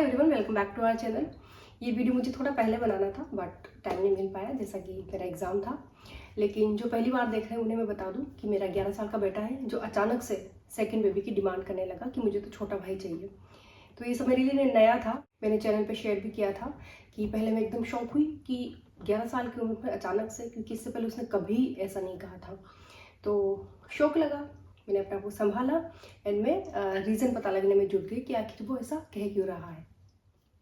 Everyone, welcome back to our channel. ये video मुझे थोड़ा पहले बनाना था बट टाइम नहीं मिल पाया, जैसा कि मेरा एग्ज़ाम था। लेकिन जो पहली बार देख रहे हैं उन्हें मैं बता दूं कि मेरा 11 साल का बेटा है जो अचानक से सेकंड बेबी की डिमांड करने लगा कि मुझे तो छोटा भाई चाहिए। तो ये सब मेरे लिए नया था। मैंने चैनल पर शेयर भी किया था कि पहले मैं एकदम शॉक हुई कि 11 साल की उम्र में अचानक से, क्योंकि इससे पहले उसने कभी ऐसा नहीं कहा था। तो शौक लगा, मैंने अपने आप को संभाला एंड मैं रीज़न पता लगने में जुट गई कि आखिर वो ऐसा कह क्यों रहा है।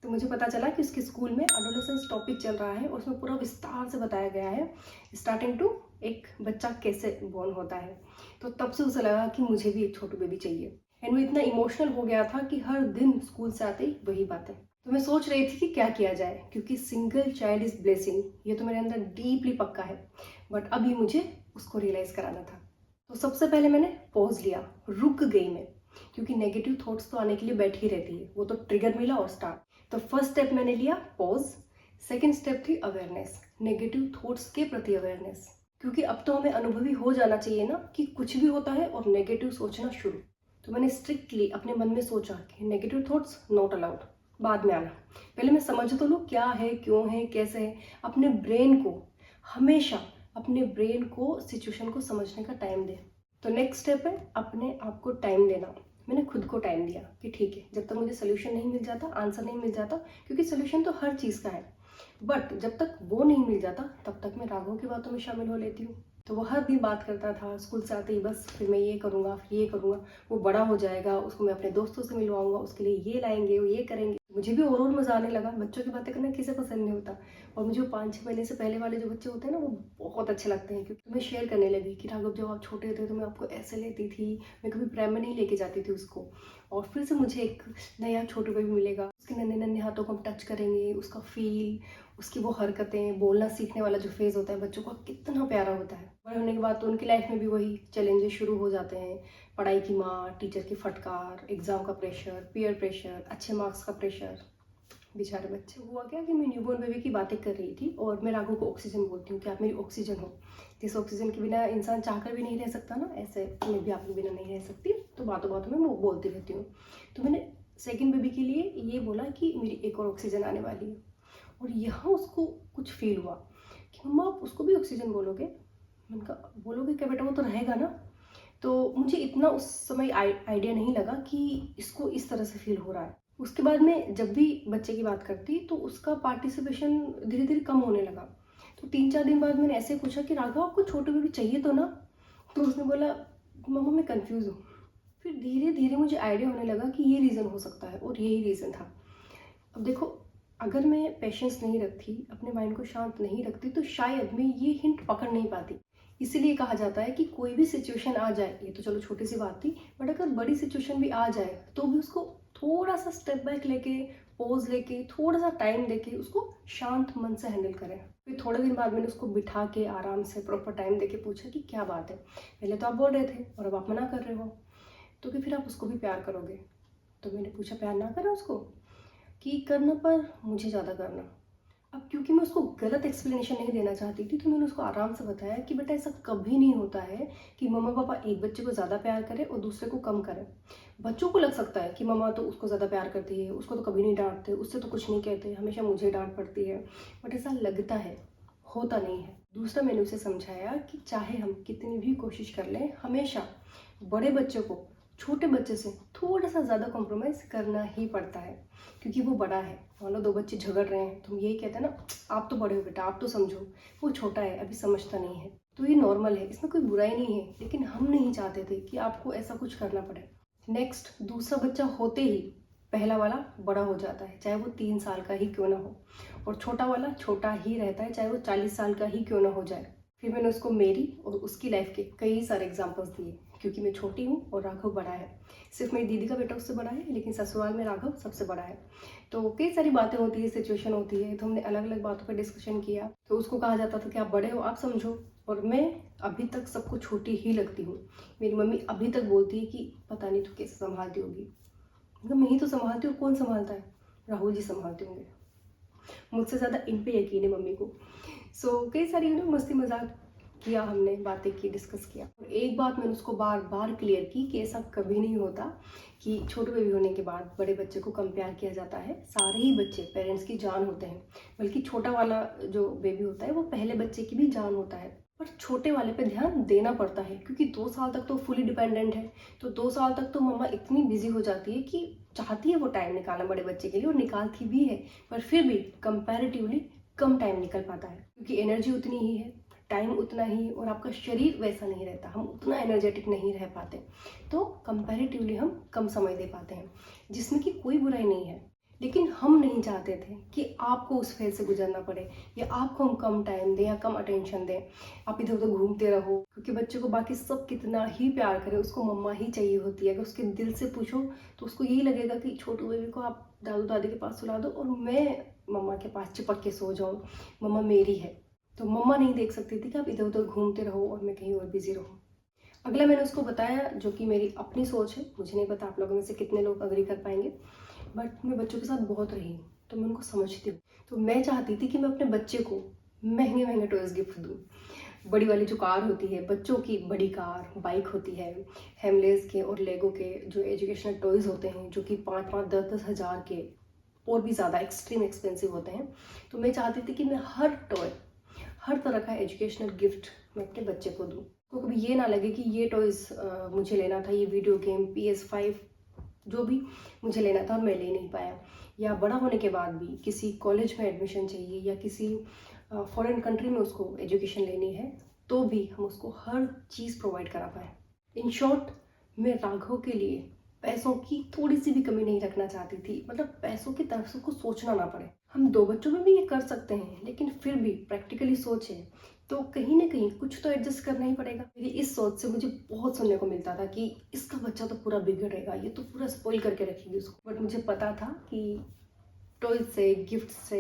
तो मुझे पता चला कि उसके स्कूल में एडोलेसेंस टॉपिक चल रहा है और उसमें पूरा विस्तार से बताया गया है स्टार्टिंग टू एक बच्चा कैसे बॉर्न होता है। तो तब से उसे लगा कि मुझे भी एक छोटी बेबी चाहिए एंड वो इतना इमोशनल हो गया था कि हर दिन स्कूल से आते ही वही बातें। तो मैं सोच रही थी कि क्या किया जाए, क्योंकि सिंगल चाइल्ड इज ब्लेसिंग, ये तो मेरे अंदर डीपली पक्का है, बट अभी मुझे उसको रियलाइज कराना था। तो सबसे पहले मैंने पॉज लिया, रुक गई मैं, क्योंकि नेगेटिव थॉट्स तो आने के लिए बैठी रहती है, वो तो ट्रिगर मिला और स्टार्ट। तो फर्स्ट स्टेप मैंने लिया पॉज। सेकंड स्टेप थी अवेयरनेस, नेगेटिव थॉट्स के प्रति अवेयरनेस, क्योंकि अब तो हमें अनुभवी हो जाना चाहिए ना कि कुछ भी होता है और नेगेटिव सोचना शुरू। तो मैंने स्ट्रिक्टली अपने मन में सोचा कि नेगेटिव थॉट्स नॉट अलाउड, बाद में आना, पहले मैं समझ तो लूँ क्या है, क्यों है, कैसे है। अपने ब्रेन को हमेशा, अपने ब्रेन को सिचुएशन को समझने का टाइम दे। तो नेक्स्ट स्टेप है अपने आप को टाइम देना। मैंने खुद को टाइम दिया कि ठीक है, जब तक मुझे सोल्यूशन नहीं मिल जाता, आंसर नहीं मिल जाता, क्योंकि सोल्यूशन तो हर चीज़ का है, बट जब तक वो नहीं मिल जाता तब तक मैं राघव की बातों में शामिल हो लेती हूँ। तो वो हर दिन बात करता था स्कूल से आते ही, बस फिर मैं ये करूँगा, फिर ये करूँगा, वो बड़ा हो जाएगा, उसको मैं अपने दोस्तों से मिलवाऊंगा, उसके लिए ये लाएंगे, वो ये करेंगे। मुझे भी और मज़ा आने लगा। बच्चों की बातें करना किसे पसंद नहीं होता, और मुझे 5-6 महीने से पहले वाले जो बच्चे होते हैं ना, वो बहुत अच्छे लगते हैं। क्योंकि मैं शेयर करने लगी कि राघव जब आप छोटे थे तो मैं आपको ऐसे लेती थी, मैं कभी प्रेम में नहीं लेके जाती थी उसको, और फिर से मुझे एक नया छोटे बेबी मिलेगा, उसके नन्हे नन्हे हाथों को हम टच करेंगे, उसका फील, उसकी वो हरकतें, बोलना सीखने वाला जो फेज़ होता है बच्चों का, कितना प्यारा होता है। बड़े होने के बाद तो उनकी लाइफ में भी वही चैलेंजेस शुरू हो जाते हैं, पढ़ाई की मार, टीचर की फटकार, एग्ज़ाम का प्रेशर, पीयर प्रेशर, अच्छे मार्क्स का प्रेशर। बेचारे बच्चे। हुआ क्या कि मैं न्यूबॉर्न बेबी की बातें कर रही थी और मैं राघव को ऑक्सीजन बोलती हूँ कि आप मेरी ऑक्सीजन हो। जिस ऑक्सीजन के बिना इंसान चाहकर भी नहीं रह सकता ना, ऐसे मैं भी आपके बिना नहीं रह सकती। तो बातों बातों में मैं बोलती रहती हूँ। तो मैंने सेकंड बेबी के लिए ये बोला कि मेरी एक और ऑक्सीजन आने वाली है, और यहाँ उसको कुछ फील हुआ कि मम्मा आप उसको भी ऑक्सीजन बोलोगे। मैंने कहा बोलोगे क्या बेटा, वो तो रहेगा ना। तो मुझे इतना उस समय आइडिया नहीं लगा कि इसको इस तरह से फील हो रहा है। उसके बाद में जब भी बच्चे की बात करती तो उसका पार्टिसिपेशन धीरे धीरे कम होने लगा। तो 3-4 दिन बाद मैंने ऐसे पूछा कि राघव आपको छोटे बेबी चाहिए तो ना। तो उसने बोला मम्मा मैं कंफ्यूज हूँ। फिर धीरे धीरे मुझे आइडिया होने लगा कि ये रीज़न हो सकता है, और यही रीज़न था। अब देखो, अगर मैं पेशेंस नहीं रखती, अपने माइंड को शांत नहीं रखती, तो शायद मैं ये हिंट पकड़ नहीं पाती। इसीलिए कहा जाता है कि कोई भी सिचुएशन आ जाए, ये तो चलो छोटी सी बात थी, बट अगर बड़ी सिचुएशन भी आ जाए तो भी उसको थोड़ा सा स्टेप बैक लेके, पॉज लेके, थोड़ा सा टाइम देके उसको शांत मन से हैंडल करें। फिर थोड़े दिन बाद मैंने उसको बिठा के आराम से प्रॉपर टाइम देके पूछा कि क्या बात है, पहले तो आप बोल रहे थे और अब आप मना कर रहे हो, तो कि फिर आप उसको भी प्यार करोगे। तो मैंने पूछा प्यार ना करें उसको, कि करना पर मुझे ज़्यादा करना। अब क्योंकि मैं उसको गलत एक्सप्लेनेशन नहीं देना चाहती थी, तो मैंने उसको आराम से बताया कि बेटा ऐसा कभी नहीं होता है कि मम्मा पापा एक बच्चे को ज़्यादा प्यार करें और दूसरे को कम करें। बच्चों को लग सकता है कि मम्मा तो उसको ज़्यादा प्यार करती है, उसको तो कभी नहीं डांटते, उससे तो कुछ नहीं कहते, हमेशा मुझे डांट पड़ती है, बट ऐसा लगता है, होता नहीं है। दूसरा मैंने उसे समझाया कि चाहे हम कितनी भी कोशिश कर लें, हमेशा बड़े बच्चे को छोटे बच्चे से थोड़ा सा ज़्यादा कॉम्प्रोमाइज़ करना ही पड़ता है, क्योंकि वो बड़ा है। मान लो 2 बच्चे झगड़ रहे हैं, तो हम यही कहते हैं ना, आप तो बड़े हो बेटा, आप तो समझो, वो छोटा है, अभी समझता नहीं है। तो ये नॉर्मल है, इसमें कोई बुराई नहीं है, लेकिन हम नहीं चाहते थे कि आपको ऐसा कुछ करना पड़े। नेक्स्ट, दूसरा बच्चा होते ही पहला वाला बड़ा हो जाता है, चाहे वो 3 साल का ही क्यों ना हो, और छोटा वाला छोटा ही रहता है, चाहे वो 40 साल का ही क्यों ना हो जाए। फिर मैंने उसको मेरी और उसकी लाइफ के कई सारे एग्जाम्पल्स दिए, क्योंकि मैं छोटी हूँ और राघव बड़ा है। सिर्फ मेरी दीदी का बेटा उससे बड़ा है, लेकिन ससुराल में राघव सबसे बड़ा है। तो कई सारी बातें होती है, सिचुएशन होती है, तो हमने अलग अलग बातों पर डिस्कशन किया। तो उसको कहा जाता था कि आप बड़े हो, आप समझो, और मैं अभी तक सबको छोटी ही लगती हूँ। मेरी मम्मी अभी तक बोलती है कि पता नहीं तू कैसे संभालती होगी। मैं ही तो संभालती हूँ, कौन संभालता है, राहुल जी संभालते होंगे। मुझसे ज़्यादा इन पे यकीन है मम्मी को। सो कई सारी मस्ती मजाक किया, हमने बातें की, डिस्कस किया। और एक बात मैंने उसको बार बार क्लियर की कि ऐसा कभी नहीं होता कि छोटे बेबी होने के बाद बड़े बच्चे को कंपेयर किया जाता है। सारे ही बच्चे पेरेंट्स की जान होते हैं, बल्कि छोटा वाला जो बेबी होता है वो पहले बच्चे की भी जान होता है। पर छोटे वाले पे ध्यान देना पड़ता है, क्योंकि 2 साल तक तो फुली डिपेंडेंट है। तो 2 साल तक तो मम्मा इतनी बिजी हो जाती है कि चाहती है वो टाइम निकालना बड़े बच्चे के लिए, और निकालती भी है, पर फिर भी कंपैरेटिवली कम टाइम निकल पाता है, क्योंकि एनर्जी उतनी ही है, टाइम उतना ही, और आपका शरीर वैसा नहीं रहता, हम उतना एनर्जेटिक नहीं रह पाते। तो कंपैरेटिवली हम कम समय दे पाते हैं, जिसमें कि कोई बुराई नहीं है। लेकिन हम नहीं चाहते थे कि आपको उस फेज से गुजरना पड़े, या आपको हम कम टाइम दें या कम अटेंशन दें, आप इधर उधर घूमते रहो। क्योंकि बच्चे को बाकी सब कितना ही प्यार करे, उसको मम्मा ही चाहिए होती है। अगर उसके दिल से पूछो तो उसको यही लगेगा कि छोटू बेबी को आप दादू दादी के पास सुला दो और मैं मम्मा के पास चिपक के सो जाऊँ, मम्मा मेरी है। तो मम्मा नहीं देख सकती थी कि आप इधर उधर घूमते रहो और मैं कहीं और बिजी रहूँ। अगला मैंने उसको बताया, जो कि मेरी अपनी सोच है, मुझे नहीं पता आप लोगों में से कितने लोग अग्री कर पाएंगे, बट मैं बच्चों के साथ बहुत रही हूँ तो मैं उनको समझती हूँ। तो मैं चाहती थी कि मैं अपने बच्चे को महंगे महंगे टॉयज़ गिफ्ट दूँ। बड़ी वाली जो कार होती है, बच्चों की बड़ी कार, बाइक होती है, हेमलेस के और लेगो के जो एजुकेशनल टॉयज़ होते हैं, जो कि 5-5, 10-10 हज़ार के और भी ज़्यादा एक्सट्रीम एक्सपेंसिव होते हैं। तो मैं चाहती थी कि मैं हर टॉय, हर तरह का एजुकेशनल गिफ्ट मैं अपने बच्चे को दूँ। तो कभी ये ना लगे कि ये टॉयज़ मुझे लेना था, ये वीडियो गेम, PS5 जो भी मुझे लेना था और मैं ले नहीं पाया, या बड़ा होने के बाद भी किसी कॉलेज में एडमिशन चाहिए या किसी फॉरेन कंट्री में उसको एजुकेशन लेनी है, तो भी हम उसको हर चीज़ प्रोवाइड करा पाए। इन शॉर्ट, मैं राघव के लिए पैसों की थोड़ी सी भी कमी नहीं रखना चाहती थी, मतलब पैसों की तरफ से उसको सोचना ना पड़े। हम 2 बच्चों में भी ये कर सकते हैं, लेकिन फिर भी प्रैक्टिकली सोचें तो कहीं ना कहीं कुछ तो एडजस्ट करना ही पड़ेगा। मेरी इस सोच से मुझे बहुत सुनने को मिलता था कि इसका बच्चा तो पूरा बिगड़ेगा, ये तो पूरा स्पॉइल करके रखेगी उसको। बट मुझे पता था कि टॉयज से, गिफ्ट से,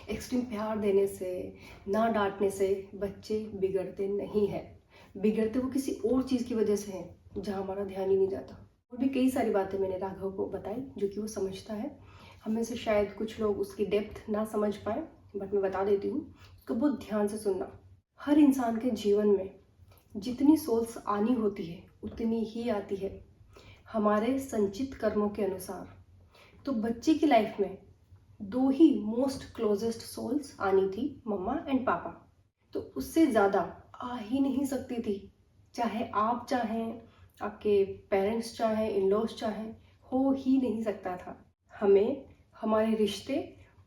एक्सट्रीम प्यार देने से, ना डांटने से बच्चे बिगड़ते नहीं हैं। बिगड़ते वो किसी और चीज़ की वजह से हैं जहाँ हमारा ध्यान ही नहीं जाता। और भी कई सारी बातें मैंने राघव को बताई जो कि वो समझता है। हम में से शायद कुछ लोग उसकी डेप्थ ना समझ पाए, बट मैं बता देती हूँ, उसको बहुत ध्यान से सुनना। हर इंसान के जीवन में जितनी सोल्स आनी होती है उतनी ही आती है, हमारे संचित कर्मों के अनुसार। तो बच्चे की लाइफ में 2 ही मोस्ट क्लोजेस्ट सोल्स आनी थी, मम्मा एंड पापा। तो उससे ज़्यादा आ ही नहीं सकती थी, चाहे आप चाहें, आपके पेरेंट्स चाहें, इन लॉज चाहें, हो ही नहीं सकता था। हमें हमारे रिश्ते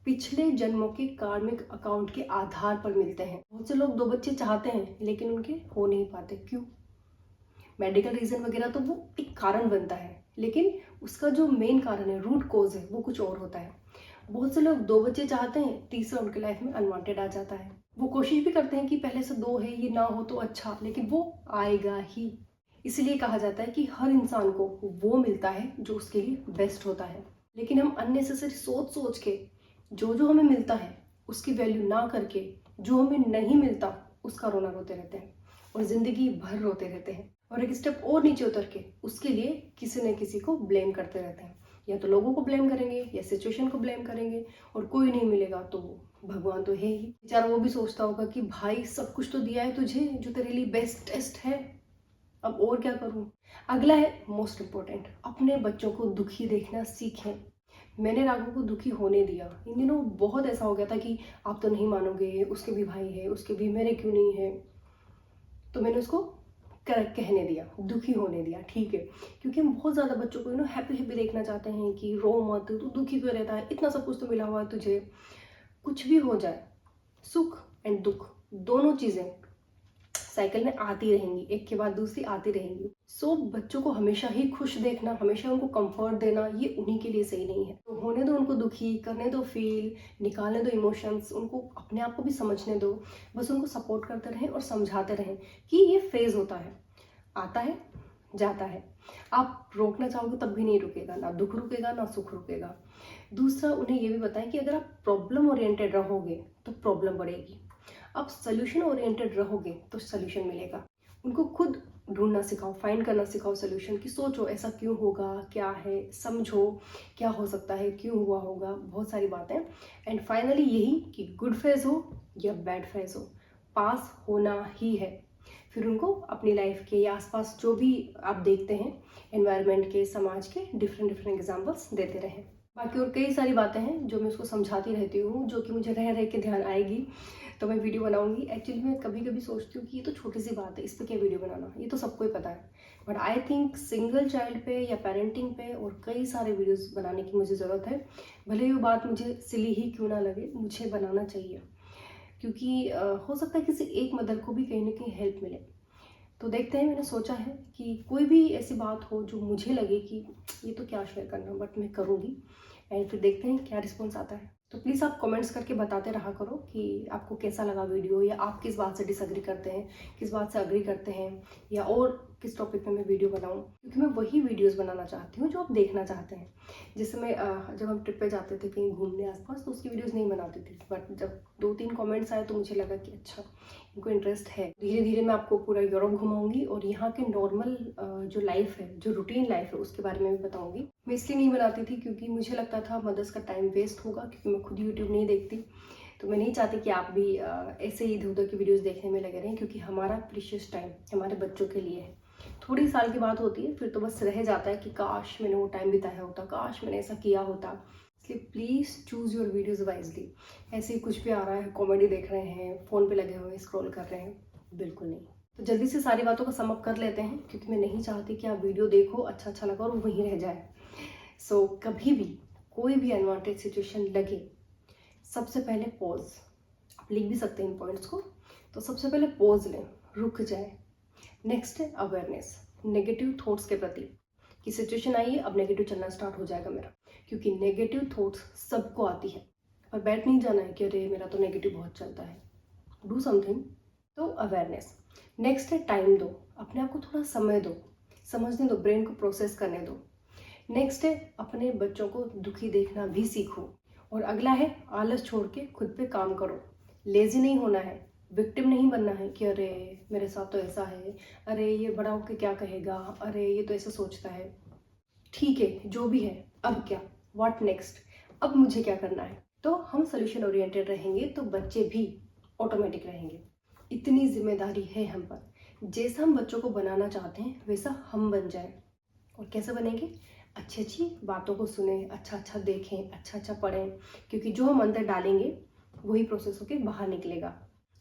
पिछले जन्मों के कार्मिक अकाउंट के आधार पर मिलते हैं। बहुत से लोग 2 बच्चे चाहते हैं लेकिन उनके हो नहीं पाते। क्यों? मेडिकल रीज़न वगैरह तो वो एक कारण बनता है, लेकिन उसका जो मेन कारण है, रूट कोज है, वो कुछ और होता है। बहुत से लोग 2 बच्चे चाहते हैं, तीसरा उनके लाइफ में अनवांटेड आ जाता है। वो कोशिश भी करते हैं कि पहले से 2 है, ये ना हो तो अच्छा, लेकिन वो आएगा ही। इसलिए कहा जाता है कि हर इंसान को वो मिलता है जो उसके लिए बेस्ट होता है। लेकिन हम अननेसेसरी सोच सोच के जो हमें मिलता है उसकी वैल्यू ना करके जो हमें नहीं मिलता उसका रोना रोते रहते हैं, और ज़िंदगी भर रोते रहते हैं, और एक स्टेप और नीचे उतर के उसके लिए किसी न किसी को ब्लेम करते रहते हैं। या तो लोगों को ब्लेम करेंगे या सिचुएशन को ब्लेम करेंगे, और कोई नहीं मिलेगा तो भगवान तो है ही। बेचारा वो भी सोचता होगा कि भाई सब कुछ तो दिया है तुझे जो तेरे लिए बेस्ट टेस्ट है, अब और क्या करूं। अगला है मोस्ट इम्पोर्टेंट, अपने बच्चों को दुखी देखना सीखें। मैंने राघव को दुखी होने दिया। इन दिनों बहुत ऐसा हो गया था कि आप तो नहीं मानोगे, उसके भी भाई है, उसके भी, मेरे क्यों नहीं है। तो मैंने उसको कहने दिया, दुखी होने दिया, ठीक है। क्योंकि हम बहुत ज़्यादा बच्चों को हैप्पी हैप्पी देखना चाहते हैं कि रो मत, तू दुखी क्यों रहता है, इतना सब कुछ तो मिला हुआ है तुझे। कुछ भी हो जाए, सुख एंड दुख दोनों चीज़ें साइकिल में आती रहेंगी, एक के बाद दूसरी आती रहेंगी। सो बच्चों को हमेशा ही खुश देखना, हमेशा उनको कंफर्ट देना, ये उन्हीं के लिए सही नहीं है। तो होने दो उनको दुखी, करने दो फील, निकालने दो इमोशंस, उनको अपने आप को भी समझने दो। बस उनको सपोर्ट करते रहें और समझाते रहें कि ये फेज होता है, आता है, जाता है। आप रोकना चाहोगे तब भी नहीं रुकेगा, ना दुख रुकेगा ना सुख रुकेगा। दूसरा, उन्हें ये भी बताएं कि अगर आप प्रॉब्लम ओरिएंटेड रहोगे तो प्रॉब्लम बढ़ेगी, आप सोल्यूशन ओरिएंटेड रहोगे तो सोल्यूशन मिलेगा। उनको खुद ढूंढना सिखाओ, फाइंड करना सिखाओ सोल्यूशन की। सोचो ऐसा क्यों होगा, क्या है, समझो क्या हो सकता है, क्यों हुआ होगा, बहुत सारी बातें। एंड फाइनली यही कि गुड फेज हो या बैड फेज हो, पास होना ही है। फिर उनको अपनी लाइफ के या आसपास जो भी आप देखते हैं एनवायरनमेंट के, समाज के डिफरेंट एग्जाम्पल्स देते रहें। बाकी और कई सारी बातें हैं जो मैं उसको समझाती रहती हूँ, जो कि मुझे रह रह के ध्यान आएगी तो मैं वीडियो बनाऊंगी। एक्चुअली मैं कभी कभी सोचती हूँ कि ये तो छोटी सी बात है, इस पर क्या वीडियो बनाना, ये तो सबको ही पता है। But I think single child पे या पेरेंटिंग पे और कई सारे वीडियोस बनाने की मुझे ज़रूरत है। भले ही वो बात मुझे सिली ही क्यों ना लगे, मुझे बनाना चाहिए, क्योंकि हो सकता है किसी एक मदर को भी कहीं ना कहीं हेल्प मिले। तो देखते हैं, मैंने सोचा है कि कोई भी ऐसी बात हो जो मुझे लगे कि ये तो क्या शेयर करना, बट मैं करूँगी। एंड फिर देखते हैं क्या रिस्पॉन्स आता है। तो प्लीज़ आप कमेंट्स करके बताते रहा करो कि आपको कैसा लगा वीडियो, या आप किस बात से डिसएग्री करते हैं, किस बात से अग्री करते हैं, या और किस टॉपिक पे मैं वीडियो बनाऊं, क्योंकि मैं वही वीडियोस बनाना चाहती हूँ जो आप देखना चाहते हैं। जैसे मैं जब हम ट्रिप पे जाते थे कहीं घूमने आसपास, तो उसकी वीडियोस नहीं बनाती थी, बट जब 2-3 कमेंट्स आए तो मुझे लगा कि अच्छा इनको इंटरेस्ट है। धीरे धीरे मैं आपको पूरा यूरोप घुमाऊंगी और यहाँ के नॉर्मल जो लाइफ है, जो रूटीन लाइफ है, उसके बारे में भी बताऊंगी। मैं इसलिए नहीं बनाती थी क्योंकि मुझे लगता था मदर्स का टाइम वेस्ट होगा, क्योंकि मैं खुद यूट्यूब नहीं देखती। तो मैं नहीं चाहती कि आप भी ऐसे ही इधर उधर की वीडियोस देखने में लगे रहें, क्योंकि हमारा प्रीशियस टाइम हमारे बच्चों के लिए है। थोड़ी साल की बात होती है, फिर तो बस रह जाता है कि काश मैंने वो टाइम बिताया होता, काश मैंने ऐसा किया होता। इसलिए please choose your videos wisely. ऐसे ही कुछ भी आ रहा है, कॉमेडी देख रहे हैं, फ़ोन पे लगे हुए हैं, स्क्रॉल कर रहे हैं, बिल्कुल नहीं। तो जल्दी से सारी बातों को सम अप कर लेते हैं, क्योंकि मैं नहीं चाहती कि आप वीडियो देखो, अच्छा लगा और वहीं रह जाए। सो कभी भी कोई भी अनवांटेड सिचुएशन लगे, सबसे पहले पॉज। आप लिख भी सकते हैं इन पॉइंट्स को। तो सबसे पहले पॉज लें, रुक जाए। नेक्स्ट है अवेयरनेस नेगेटिव थॉट्स के प्रति, कि सिचुएशन आई है, अब नेगेटिव चलना स्टार्ट हो जाएगा मेरा, क्योंकि नेगेटिव थॉट्स सबको आती है। और बैठ नहीं जाना है कि अरे मेरा तो नेगेटिव बहुत चलता है, डू समथिंग। तो अवेयरनेस। नेक्स्ट है टाइम दो, अपने आप को थोड़ा समय दो, समझने दो, ब्रेन को प्रोसेस करने दो। नेक्स्ट है अपने बच्चों को दुखी देखना भी सीखो। और अगला है आलस छोड़ के खुद पे काम करो। लेजी नहीं होना है, विक्टिम नहीं बनना है कि अरे मेरे साथ तो ऐसा है, अरे ये बड़ा होके क्या कहेगा, अरे ये तो ऐसा सोचता है। ठीक है, जो भी है, अब क्या, व्हाट नेक्स्ट, अब मुझे क्या करना है। तो हम सोल्यूशन ओरिएंटेड रहेंगे तो बच्चे भी ऑटोमेटिक रहेंगे। इतनी जिम्मेदारी है हम पर, जैसा हम बच्चों को बनाना चाहते हैं वैसा हम बन जाए। और कैसे बनेंगे? अच्छी बातों को सुने, अच्छा देखें, अच्छा पढ़ें, क्योंकि जो हम अंदर डालेंगे वही प्रोसेस होके बाहर निकलेगा।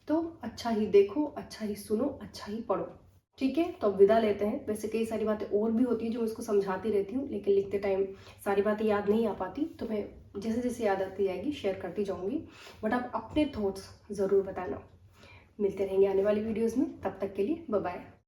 तो अच्छा ही देखो, अच्छा ही सुनो, अच्छा ही पढ़ो। ठीक है, तो अब विदा लेते हैं। वैसे कई सारी बातें और भी होती है जो मैं उसको समझाती रहती हूँ, लेकिन लिखते टाइम सारी बातें याद नहीं आ पाती, तो मैं जैसे जैसे याद आती जाएगी शेयर करती जाऊँगी। बट आप अपने थॉट्स ज़रूर बताना। मिलते रहेंगे आने वाली वीडियोज़ में, तब तक के लिए बाय बाय।